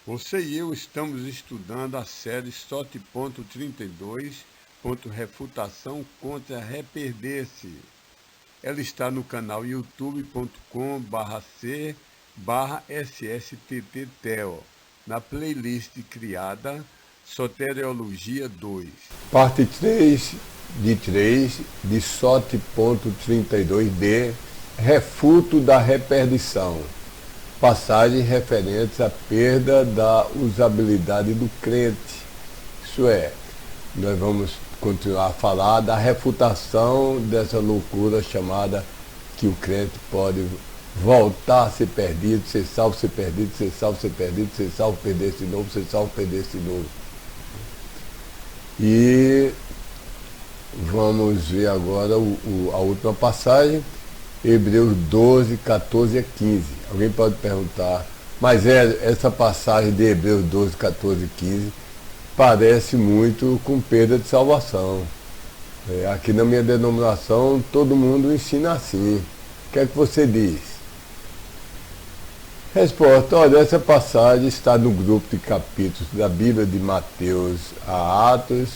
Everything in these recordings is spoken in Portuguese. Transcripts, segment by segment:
Você e eu estamos estudando a série SOT.32, Refutação contra Reperder-se. Ela está no canal youtube.com/c/ssttteo, na playlist criada Soteriologia 2. Parte 3 de SOT.32d, Refuto da Reperdição. Passagens referentes à perda da usabilidade do crente. Isso é, nós vamos continuar a falar da refutação dessa loucura chamada que o crente pode voltar a ser perdido, ser salvo, ser perdido, ser salvo, ser perdido, ser salvo, perder-se de novo, ser salvo, perder-se de novo. E vamos ver agora a última passagem, Hebreus 12, 14 a 15. Alguém pode perguntar, mas essa passagem de Hebreus 12, 14 e 15 parece muito com perda de salvação. Aqui na minha denominação todo mundo ensina assim. O que é que você diz? Resposta: olha, essa passagem está no grupo de capítulos da Bíblia de Mateus a Atos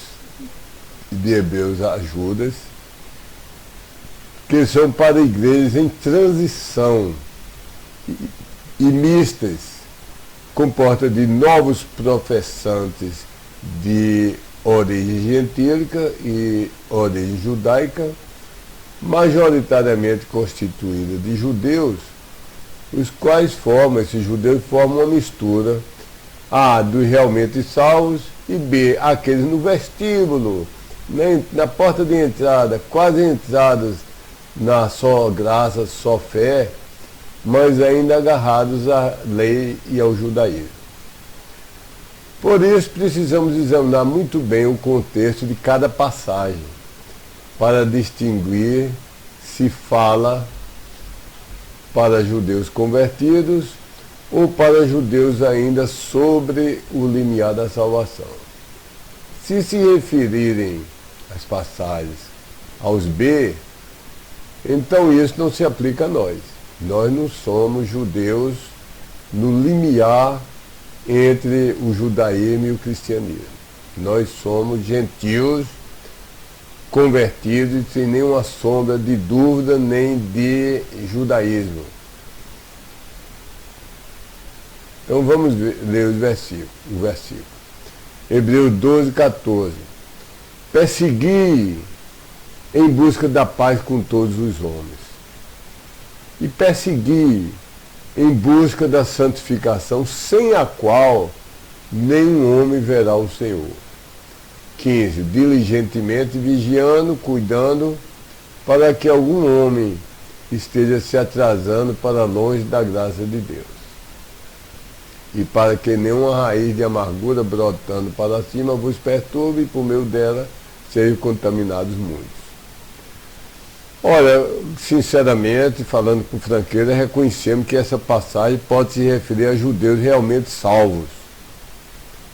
e de Hebreus a Judas, que são para igrejas em transição e mistas, comporta de novos professantes de origem gentílica e origem judaica, majoritariamente constituída de judeus, os quais esses judeus formam uma mistura, A, dos realmente salvos, e B, aqueles no vestíbulo, na porta de entrada, quase entrados na só graça, só fé, mas ainda agarrados à lei e ao judaísmo. Por isso, precisamos examinar muito bem o contexto de cada passagem, para distinguir se fala para judeus convertidos ou para judeus ainda sobre o limiar da salvação. Se referirem as passagens aos B, então isso não se aplica a nós. Nós não somos judeus no limiar entre o judaísmo e o cristianismo. Nós somos gentios convertidos sem nenhuma sombra de dúvida nem de judaísmo. Então vamos ler o versículo. Hebreus 12, 14. Persegui em busca da paz com todos os homens. E persegui em busca da santificação, sem a qual nenhum homem verá o Senhor. 15. Diligentemente vigiando, cuidando, para que algum homem esteja se atrasando para longe da graça de Deus. E para que nenhuma raiz de amargura brotando para cima vos perturbe, e por meio dela sejam contaminados muitos. Olha, sinceramente, falando com franqueza, reconhecemos que essa passagem pode se referir a judeus realmente salvos,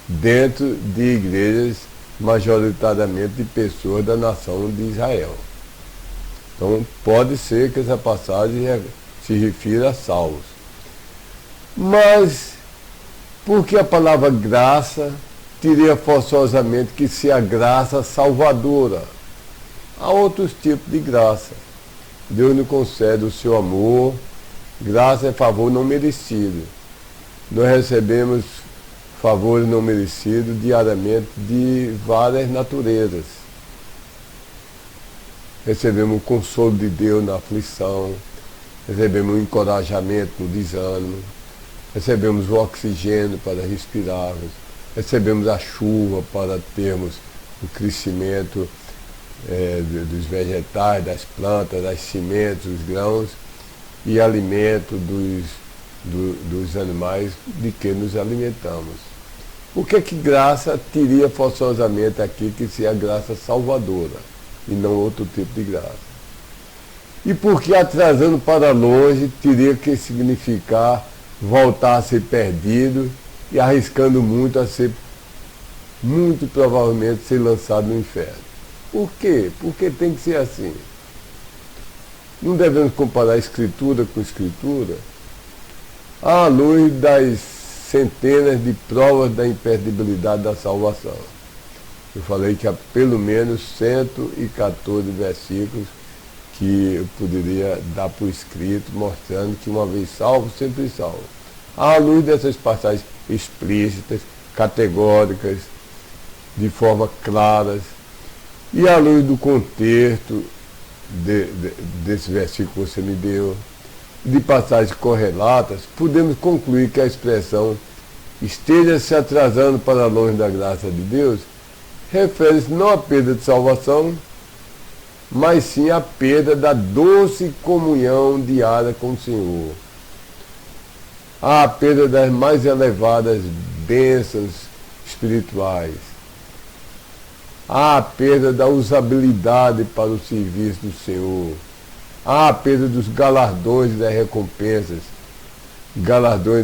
dentro de igrejas majoritariamente de pessoas da nação de Israel. Então, pode ser que essa passagem se refira a salvos. Mas, por que a palavra graça teria forçosamente que ser a graça salvadora? Há outros tipos de graça. Deus nos concede o seu amor, graça é favor não merecido. Nós recebemos favores não merecidos diariamente de várias naturezas. Recebemos o consolo de Deus na aflição, recebemos o encorajamento no desânimo, recebemos o oxigênio para respirarmos, recebemos a chuva para termos o crescimento dos vegetais, das plantas, das sementes, dos grãos e alimento dos animais de que nos alimentamos. Por que graça teria forçosamente aqui que ser a graça salvadora e não outro tipo de graça? E por que atrasando para longe teria que significar voltar a ser perdido e arriscando muito a ser, muito provavelmente, ser lançado no inferno? Por quê? Porque tem que ser assim. Não devemos comparar escritura com escritura à luz das centenas de provas da imperdibilidade da salvação. Eu falei que há pelo menos 114 versículos que eu poderia dar por escrito, mostrando que uma vez salvo, sempre salvo. À luz dessas passagens explícitas, categóricas, de forma claras, e à luz do contexto desse versículo que você me deu, de passagens correlatas, podemos concluir que a expressão esteja se atrasando para longe da graça de Deus refere-se não à perda de salvação, mas sim à perda da doce comunhão diária com o Senhor, à perda das mais elevadas bênçãos espirituais, à perda da usabilidade para o serviço do Senhor, à perda dos galardões e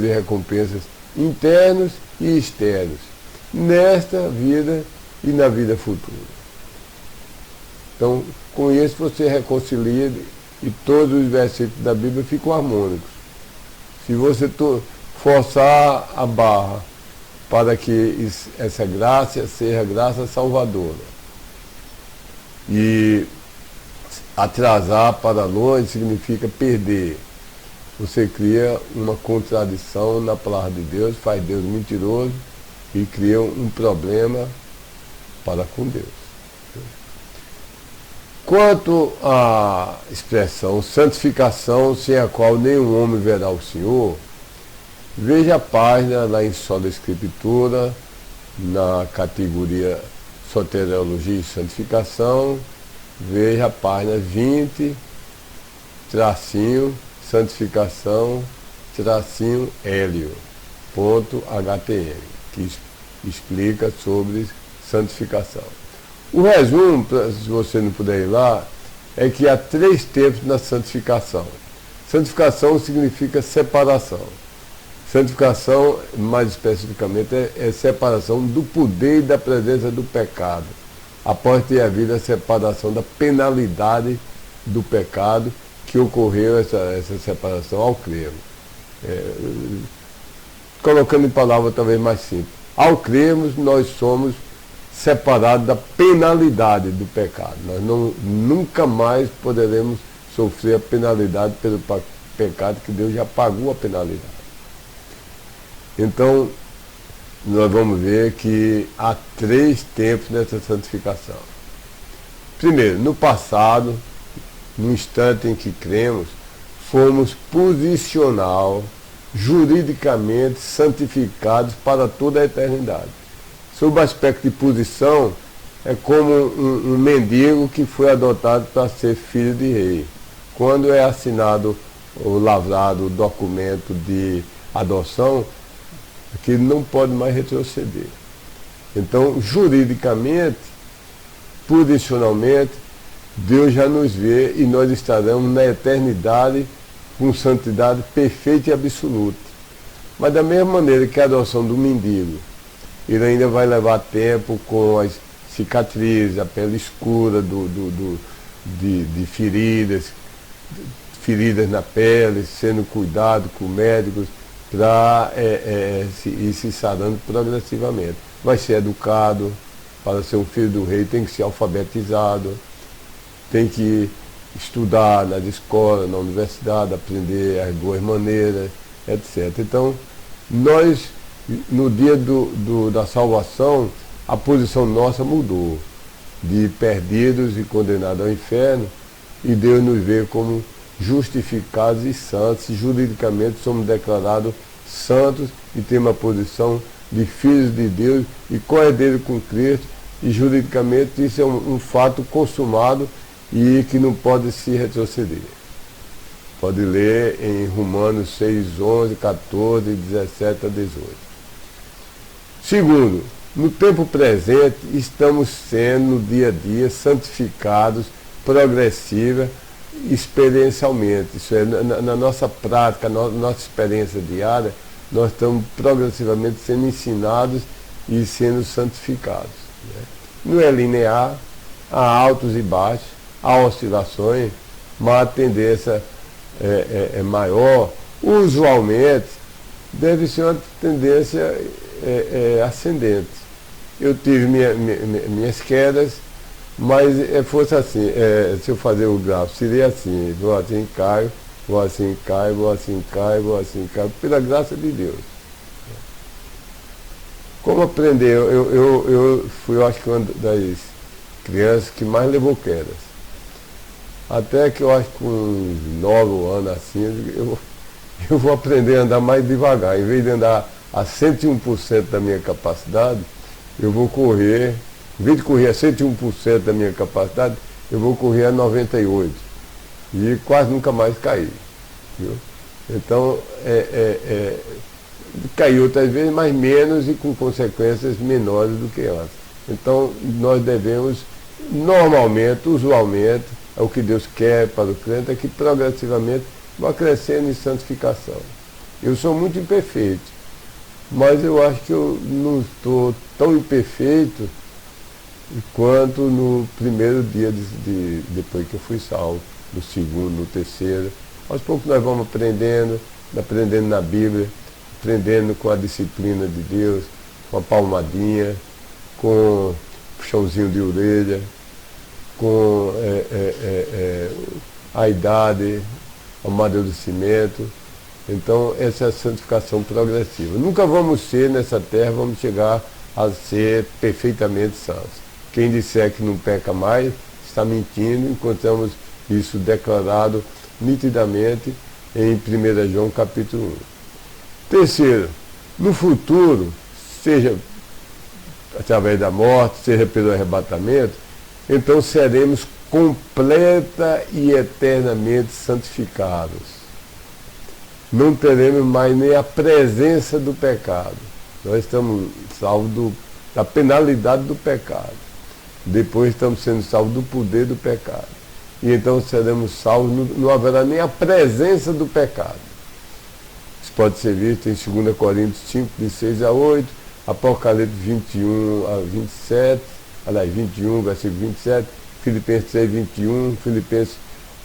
recompensas internos e externos, nesta vida e na vida futura. Então, com isso você reconcilia e todos os versículos da Bíblia ficam harmônicos. Se você forçar a barra para que essa graça seja graça salvadora e atrasar para longe significa perder, você cria uma contradição na palavra de Deus, faz Deus mentiroso e cria um problema para com Deus. Quanto à expressão santificação, sem a qual nenhum homem verá o Senhor, veja a página lá em Sola Escritura, na categoria Soteriologia e Santificação, veja a página 20, santificação, Hélio, .htm, que explica sobre santificação. O resumo, se você não puder ir lá, é que há 3 tempos na santificação. Santificação significa separação. Santificação, mais especificamente, é separação do poder e da presença do pecado. Após ter havido a separação da penalidade do pecado, que ocorreu essa separação ao crermos. Colocando em palavras talvez mais simples. Ao crermos, nós somos separados da penalidade do pecado. Nós nunca mais poderemos sofrer a penalidade pelo pecado, que Deus já pagou a penalidade. Então, nós vamos ver que há 3 tempos nessa santificação. Primeiro, no passado, no instante em que cremos, fomos posicional, juridicamente santificados para toda a eternidade. Sob o aspecto de posição, é como um mendigo que foi adotado para ser filho de rei. Quando é assinado ou lavrado o documento de adoção, que ele não pode mais retroceder. Então, juridicamente, posicionalmente, Deus já nos vê e nós estaremos na eternidade com santidade perfeita e absoluta. Mas da mesma maneira que a adoção do mendigo, ele ainda vai levar tempo com as cicatrizes, a pele escura de feridas na pele, sendo cuidado com médicos, para ir se sarando progressivamente. Vai ser educado, para ser um filho do rei tem que ser alfabetizado, tem que estudar nas escolas, na universidade, aprender as boas maneiras, etc. Então, nós, no dia da salvação, a posição nossa mudou, de perdidos e condenados ao inferno, e Deus nos vê como justificados e santos, e juridicamente somos declarados santos e temos a posição de filhos de Deus e co-herdeiros com Cristo, e juridicamente isso é um fato consumado e que não pode se retroceder. Pode ler em Romanos 6, 11, 14, 17 a 18. Segundo, no tempo presente, estamos sendo, no dia a dia, santificados progressiva, experiencialmente. Isso é, na nossa prática, na nossa experiência diária, nós estamos progressivamente sendo ensinados e sendo santificados. Né? Não é linear, há altos e baixos, há oscilações, mas a tendência é maior. Usualmente, deve ser uma tendência ascendente. Eu tive minhas quedas, mas fosse assim, se eu fazer o gráfico, seria assim, vou assim, caio, vou assim, caio, vou assim, caio, vou assim, caio, pela graça de Deus. Como aprender? Eu fui, eu acho que uma das crianças que mais levou quedas. Até que eu acho que com uns 9 anos assim, eu vou aprender a andar mais devagar. Em vez de andar a 101% da minha capacidade, eu vou correr, em vez de correr a 101% da minha capacidade, eu vou correr a 98%. E quase nunca mais cair. Viu? Então, caí outras vezes, mas menos e com consequências menores do que antes. Então, nós devemos, normalmente, usualmente, é o que Deus quer para o crente, é que progressivamente vá crescendo em santificação. Eu sou muito imperfeito, mas eu acho que eu não estou tão imperfeito quanto no primeiro dia depois que eu fui salvo, no segundo, no terceiro. Aos poucos nós vamos aprendendo na Bíblia, aprendendo com a disciplina de Deus, com a palmadinha, com o puxãozinho de orelha, com a idade, o amadurecimento. Então, essa é a santificação progressiva. Nunca vamos ser nessa terra, vamos chegar a ser perfeitamente santos. Quem disser que não peca mais, está mentindo. Encontramos isso declarado nitidamente em 1 João capítulo 1. Terceiro, no futuro, seja através da morte, seja pelo arrebatamento, então seremos completa e eternamente santificados. Não teremos mais nem a presença do pecado. Nós estamos salvos da penalidade do pecado. Depois estamos sendo salvos do poder do pecado. E então seremos salvos, não haverá nem a presença do pecado. Isso pode ser visto em 2 Coríntios 5, de 6 a 8, Apocalipse 21 a 27, aliás, 21, versículo 27, Filipenses 3, 21, Filipenses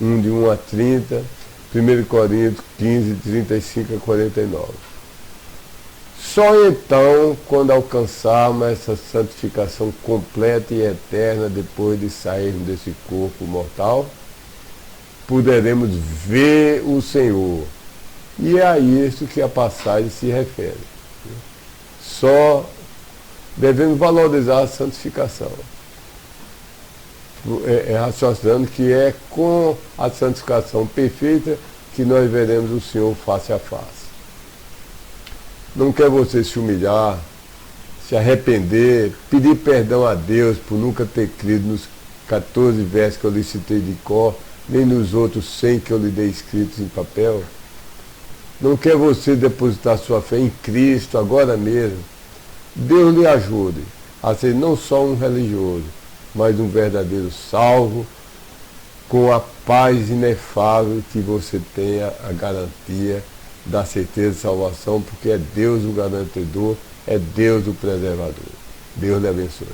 1, de 1 a 30, 1 Coríntios 15, 35 a 49. Só então, quando alcançarmos essa santificação completa e eterna, depois de sairmos desse corpo mortal, poderemos ver o Senhor. E é a isso que a passagem se refere. Só devemos valorizar a santificação. Raciocinando que é com a santificação perfeita que nós veremos o Senhor face a face. Não quer você se humilhar, se arrepender, pedir perdão a Deus por nunca ter crido nos 14 versos que eu lhe citei de cor, nem nos outros 100 que eu lhe dei escritos em papel? Não quer você depositar sua fé em Cristo agora mesmo? Deus lhe ajude a ser não só um religioso, mas um verdadeiro salvo, com a paz inefável que você tenha a garantia da certeza de salvação, porque é Deus o garantidor, é Deus o preservador. Deus lhe abençoe.